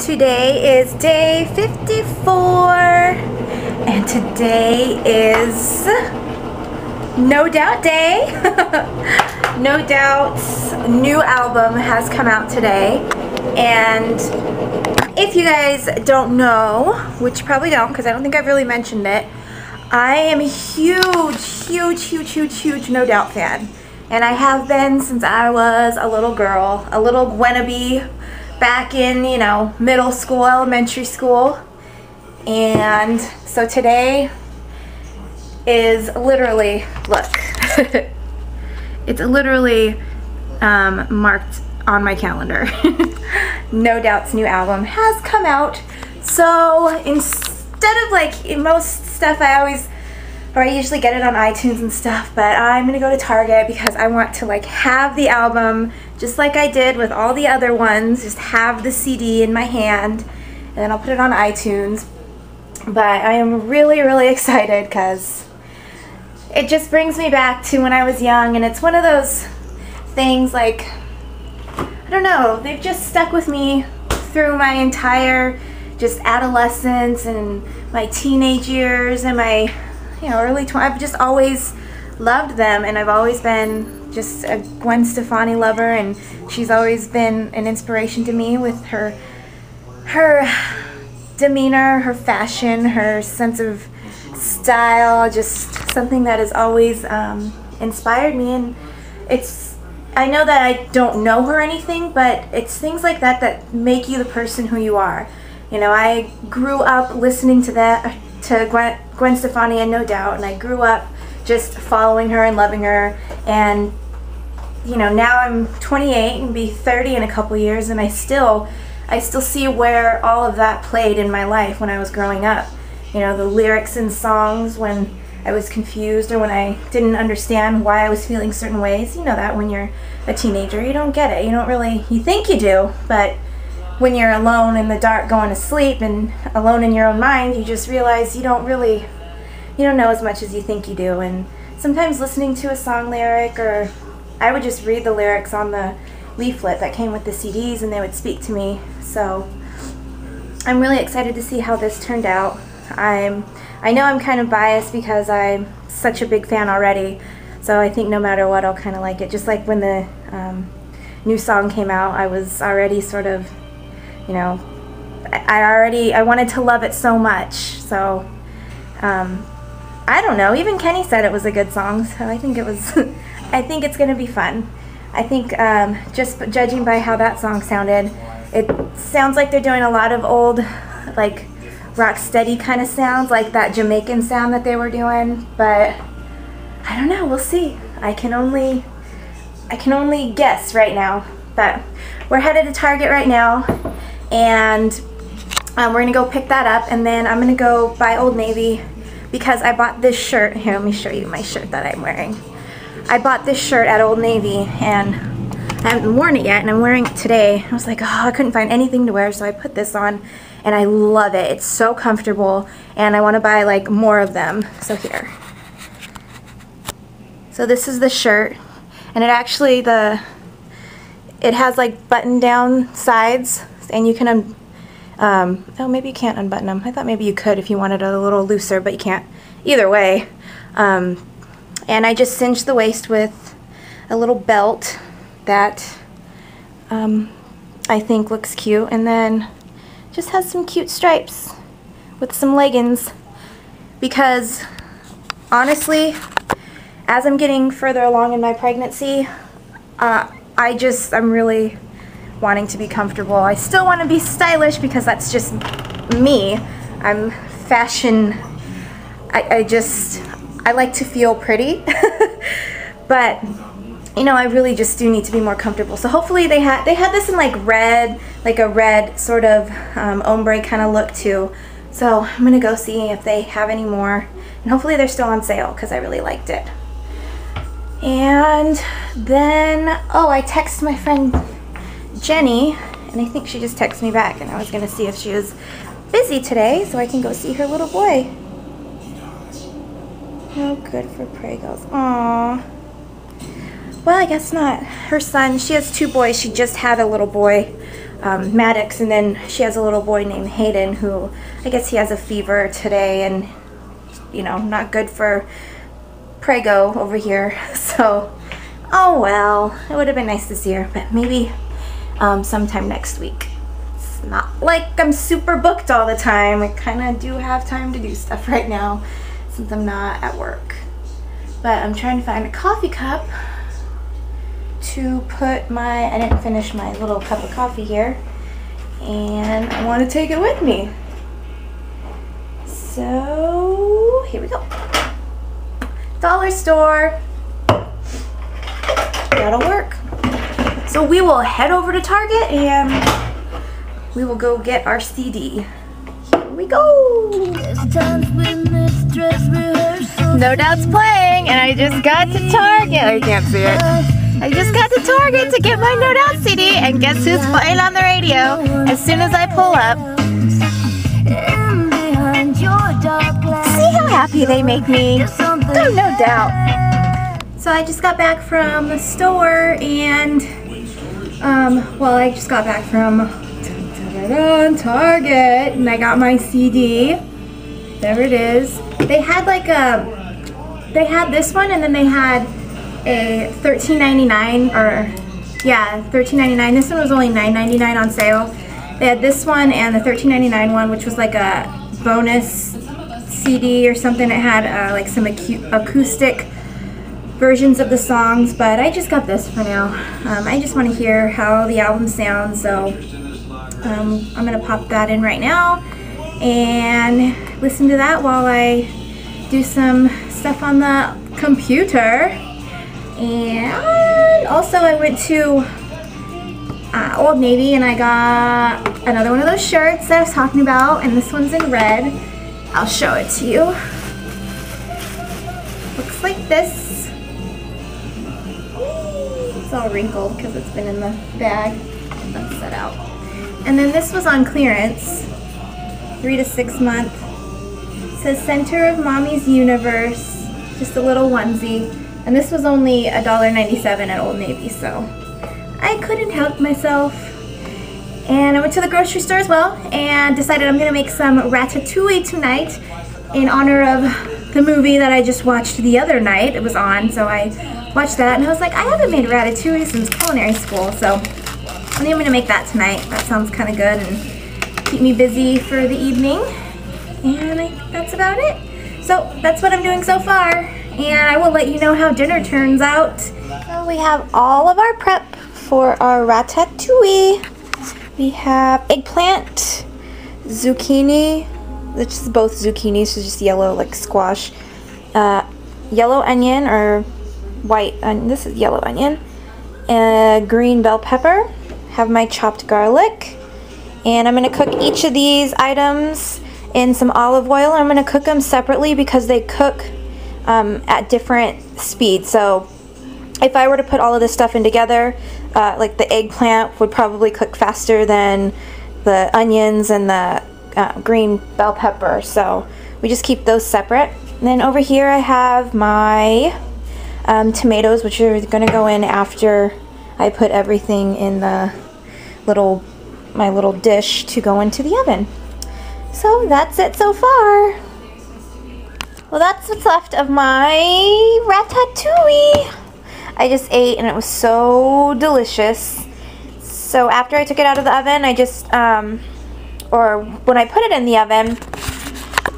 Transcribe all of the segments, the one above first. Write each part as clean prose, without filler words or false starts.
Today is day 54 and today is No Doubt Day. No Doubt's new album has come out today, and if you guys don't know, which you probably don't because I don't think I've really mentioned it, I am a huge No Doubt fan, and I have been since I was a little girl, a little Gwennabe back in, you know, middle school, elementary school. And so today is literally, look, it's literally marked on my calendar. No Doubt's new album has come out. So instead of like most stuff I usually get it on iTunes and stuff, but I'm gonna go to Target because I want to like have the album just like I did with all the other ones, just have the CD in my hand, and then I'll put it on iTunes. But I am really excited because it just brings me back to when I was young, and it's one of those things like, I don't know, they've just stuck with me through my entire just adolescence and my teenage years and my early 20s. I've just always loved them, and I've always been just a Gwen Stefani lover, and she's always been an inspiration to me with her demeanor, her fashion, her sense of style, just something that has always inspired me. And I know that I don't know her or anything, but it's things like that that make you the person who you are. You know, I grew up listening to Gwen Stefani and No Doubt, and I grew up just following her and loving her. And now I'm 28 and be 30 in a couple years, and I still see where all of that played in my life when I was growing up. The lyrics in songs when I was confused or when I didn't understand why I was feeling certain ways. You know that when you're a teenager, you don't get it. You think you do, but when you're alone in the dark going to sleep and alone in your own mind, you just realize you don't know as much as you think you do. And sometimes listening to a song lyric, or I would just read the lyrics on the leaflet that came with the CDs, and they would speak to me. So I'm really excited to see how this turned out. I know I'm kind of biased because I'm such a big fan already, so I think no matter what I'll kind of like it. Just like when the new song came out, I was already sort of, I wanted to love it so much. So I don't know, even Kenny said it was a good song, so I think it was I think it's gonna be fun. I think just judging by how that song sounded, it sounds like they're doing a lot of old like rock steady kind of sounds, like that Jamaican sound that they were doing, but I don't know, we'll see. I can only guess right now. But we're headed to Target right now, and we're gonna go pick that up, and then I'm gonna go buy Old Navy because I bought this shirt. Here, let me show you my shirt that I'm wearing. I bought this shirt at Old Navy, and I haven't worn it yet, and I'm wearing it today. I was like, oh, I couldn't find anything to wear, so I put this on, and I love it. It's so comfortable, and I want to buy like more of them. So here. So this is the shirt, and it actually, it has like button down sides, and you can oh, maybe you can't unbutton them. I thought maybe you could if you wanted it a little looser, but you can't. Either way. And I just cinched the waist with a little belt that I think looks cute, and then just has some cute stripes with some leggings, because honestly, as I'm getting further along in my pregnancy, I'm really wanting to be comfortable. I still want to be stylish because that's just me. I'm fashion. I like to feel pretty, but I really just do need to be more comfortable. So hopefully they had this in like red, like a red sort of ombre kind of look too. So I'm gonna go see if they have any more, and hopefully they're still on sale because I really liked it. And then, oh, I texted my friend Jenny, and I think she just texted me back, and I was gonna see if she was busy today so I can go see her little boy. Oh, good for Pregos. Aww. Well, I guess not. Her son, she has two boys. She just had a little boy Maddox, and then she has a little boy named Hayden who, I guess he has a fever today, and you know, not good for Prego over here. So, oh well, it would have been nice to see her, but maybe sometime next week. It's not like I'm super booked all the time. I kind of do have time to do stuff right now since I'm not at work. But I'm trying to find a coffee cup to put my, I didn't finish my little cup of coffee here, and I want to take it with me. So here we go. Dollar store. That'll work. So we will head over to Target and we will go get our CD. Here we go. No Doubt's playing, and I just got to Target. I can't see it. I just got to Target to get my No Doubt CD, and guess who's playing on the radio as soon as I pull up? See how happy they make me? Oh, No Doubt. So I just got back from the store, and well, I just got back from Target, and I got my CD. There it is. They had like they had this one, and then they had a $13.99, or yeah, $13.99. This one was only $9.99 on sale. They had this one and the $13.99 one, which was like a bonus CD or something. It had like some acoustic versions of the songs, but I just got this for now. I just want to hear how the album sounds, so I'm gonna pop that in right now and listen to that while I do some stuff on the computer. And also I went to Old Navy and I got another one of those shirts that I was talking about, and this one's in red. I'll show it to you. Looks like this. It's all wrinkled because it's been in the bag. That's set out. And then this was on clearance, 3 to 6 month. It says Center of Mommy's Universe, just a little onesie. And this was only $1.97 at Old Navy, so I couldn't help myself. And I went to the grocery store as well and decided I'm gonna make some ratatouille tonight in honor of the movie that I just watched the other night. It was on, so I watched that and I was like, I haven't made ratatouille since culinary school, so I think I'm gonna make that tonight. That sounds kind of good and keep me busy for the evening. And I think that's about it. So that's what I'm doing so far. And I will let you know how dinner turns out. So we have all of our prep for our ratatouille. We have eggplant, zucchini, which is both zucchini, so just yellow like squash, yellow onion or white onion, this is yellow onion, green bell pepper, have my chopped garlic, and I'm going to cook each of these items in some olive oil. I'm going to cook them separately because they cook at different speeds. So if I were to put all of this stuff in together, like the eggplant would probably cook faster than the onions and the green bell pepper. So we just keep those separate. And then over here I have my tomatoes, which are going to go in after I put everything in the my little dish to go into the oven. So that's it so far. Well, that's what's left of my ratatouille. I just ate and it was so delicious. So after I took it out of the oven, I just, or when I put it in the oven,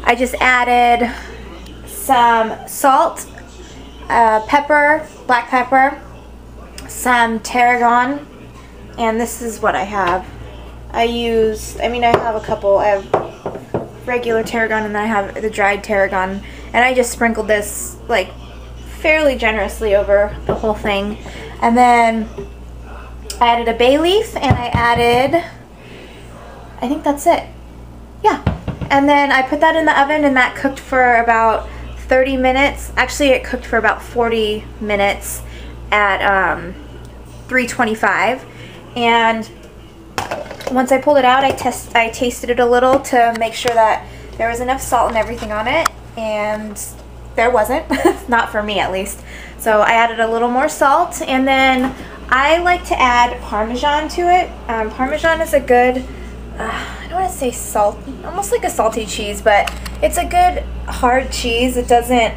I just added some salt, pepper, black pepper, some tarragon, and this is what I have. I have a couple. I have regular tarragon and then I have the dried tarragon, and I just sprinkled this like fairly generously over the whole thing. And then I added a bay leaf and I added, I think that's it. Yeah. And then I put that in the oven and that cooked for about 30 minutes. Actually, it cooked for about 40 minutes at 325. And once I pulled it out, I tasted it a little to make sure that there was enough salt and everything on it, and there wasn't. Not for me, at least. So I added a little more salt, and then I like to add Parmesan to it. Parmesan is a good, I don't want to say salt, almost like a salty cheese, but it's a good hard cheese. It doesn't,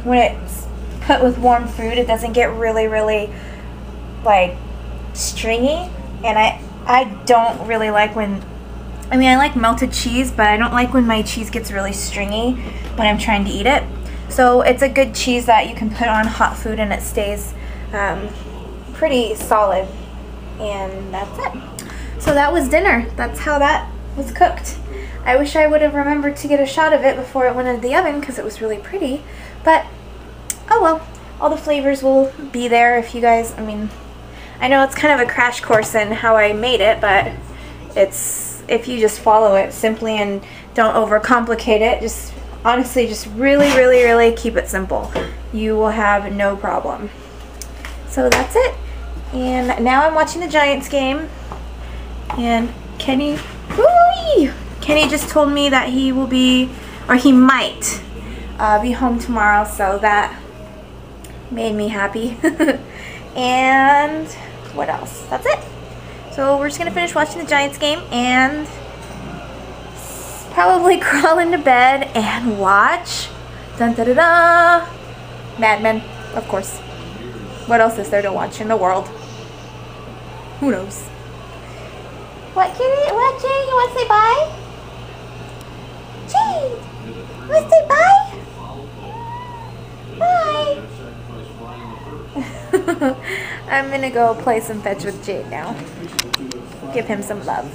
when it's put with warm food, it doesn't get really, really like stringy. And I don't really like when, I mean, I like melted cheese, but I don't like when my cheese gets really stringy when I'm trying to eat it. So it's a good cheese that you can put on hot food and it stays pretty solid. And that's it. So that was dinner. That's how that was cooked. I wish I would have remembered to get a shot of it before it went into the oven because it was really pretty. But, oh well. All the flavors will be there if you guys, I mean, I know it's kind of a crash course in how I made it, but it's, if you just follow it simply and don't overcomplicate it, just honestly just really, really, really keep it simple. You will have no problem. So that's it. And now I'm watching the Giants game. And Kenny, woo-wee! Kenny just told me that he will be, or he might be home tomorrow, so that made me happy. And what else? That's it. So we're just gonna finish watching the Giants game and probably crawl into bed and watch Mad Men, of course. What else is there to watch in the world? Who knows? What, Kitty? What, Jay? You want to say bye? Jay! You want to say bye? Bye! I'm gonna go play some fetch with Jade now. Give him some love.